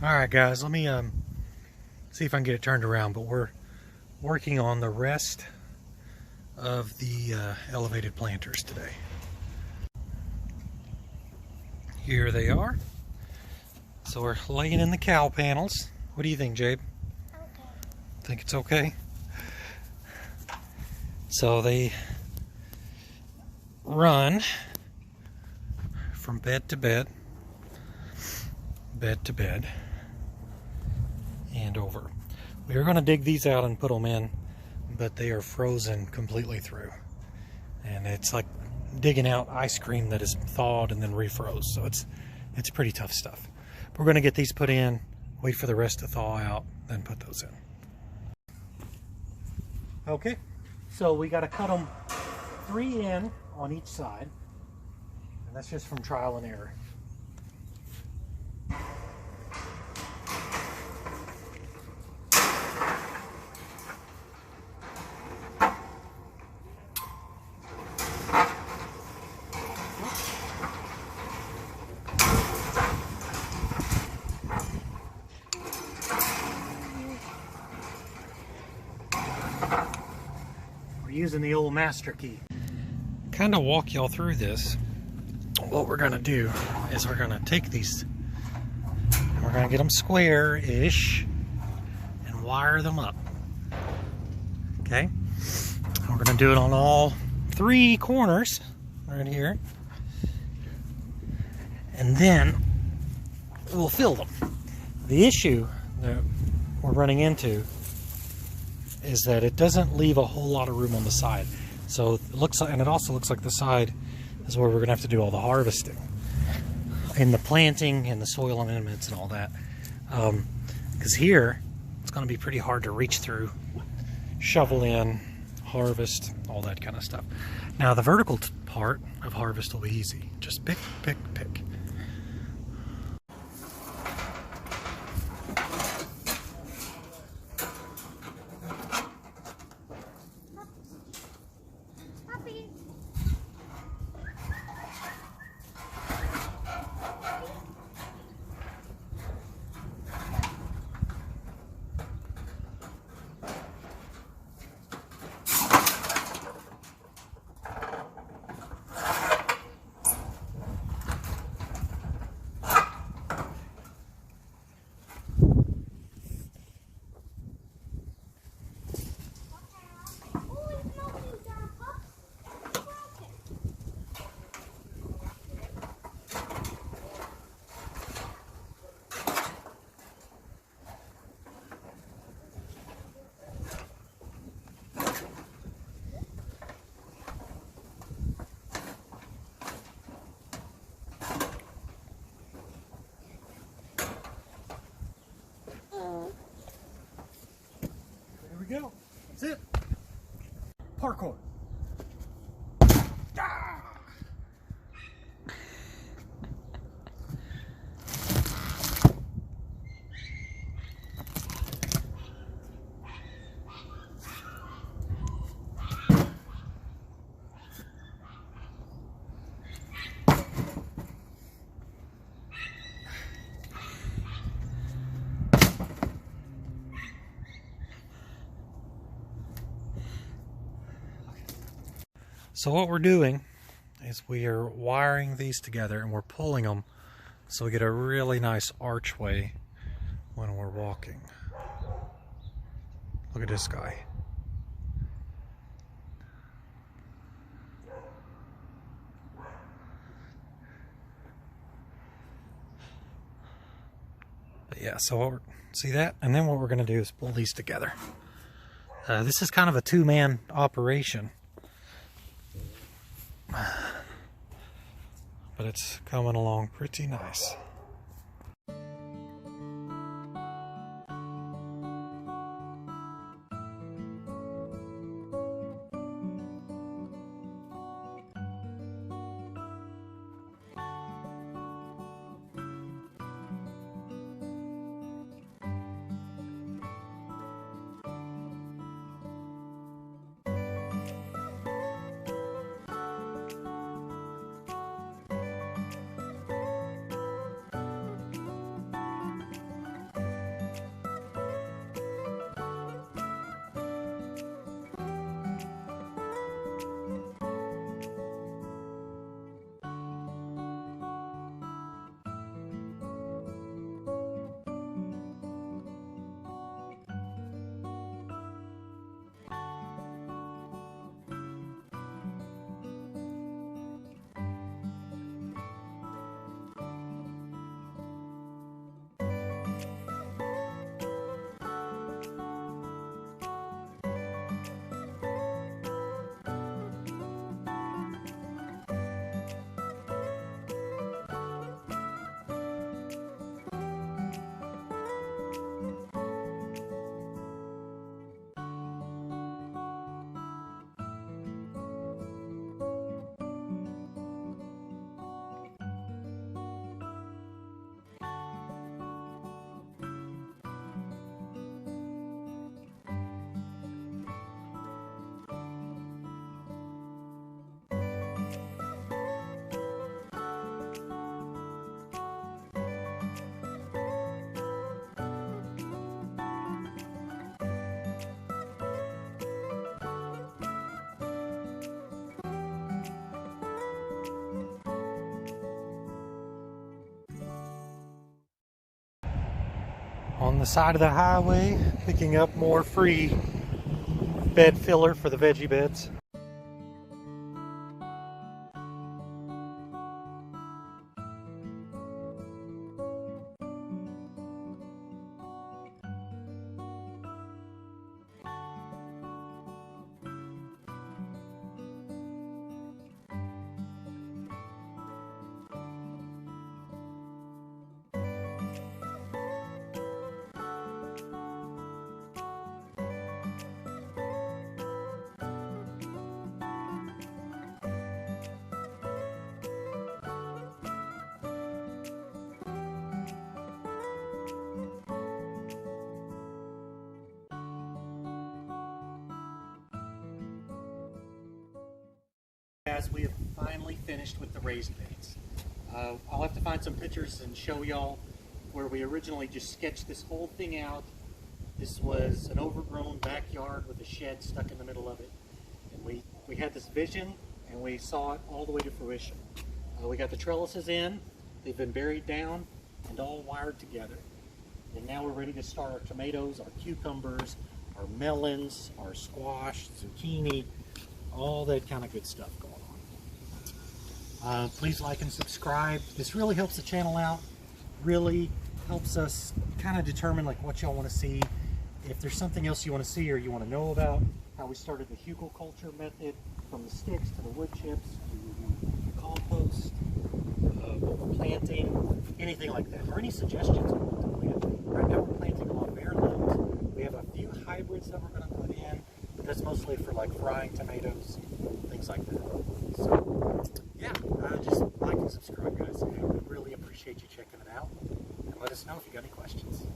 Alright guys, let me see if I can get it turned around, but we're working on the rest of the elevated planters today. Here they are. So we're laying in the cow panels. What do you think, Jabe? Okay. Think it's okay? So they run from bed to bed, bed to bed, and over. We are going to dig these out and put them in, but they are frozen completely through. And it's like digging out ice cream that is thawed and then refroze. So it's pretty tough stuff. We're going to get these put in, wait for the rest to thaw out, then put those in. Okay, so we got to cut them 3 in on each side. And that's just from trial and error. We're using the old master key. Kind of walk y'all through this. What we're gonna do is we're gonna take these and we're gonna get them square-ish and wire them up. Okay? And we're gonna do it on all 3 corners right here. And then we'll fill them. The issue that we're running into is that it doesn't leave a whole lot of room on the side. So it looks like, and it also looks like the side is where we're gonna have to do all the harvesting and the planting and the soil amendments and all that. Because here it's gonna be pretty hard to reach through, shovel in, harvest, all that kind of stuff. Now the vertical part of harvest will be easy. Just pick, pick, pick. Go. That's it. Parkour. Ah! So what we're doing is we are wiring these together and we're pulling them so we get a really nice archway when we're walking. Look at this guy. But yeah, so see that? And then what we're going to do is pull these together. This is kind of a 2-man operation. But it's coming along pretty nice. on the side of the highway, picking up more free bed filler for the veggie beds. Guys, we have finally finished with the raised beds. I'll have to find some pictures and show y'all where we originally just sketched this whole thing out. This was an overgrown backyard with a shed stuck in the middle of it. And we had this vision and we saw it all the way to fruition. We got the trellises in, they've been buried down and all wired together. And now we're ready to start our tomatoes, our cucumbers, our melons, our squash, zucchini, all that kind of good stuff going on. Please like and subscribe. This really helps the channel out, really helps us kind of determine like what y'all want to see. If there's something else you want to see or you want to know about how we started the hugelkultur method from the sticks to the wood chips to the compost, what we're planting, anything like that, or any suggestions on what to plant. Right now we're planting a lot of heirlooms. We have a few hybrids that we're going to put in, but that's mostly for like frying tomatoes, things like that. So yeah, just like and subscribe, guys. We really appreciate you checking it out, and let us know if you got any questions.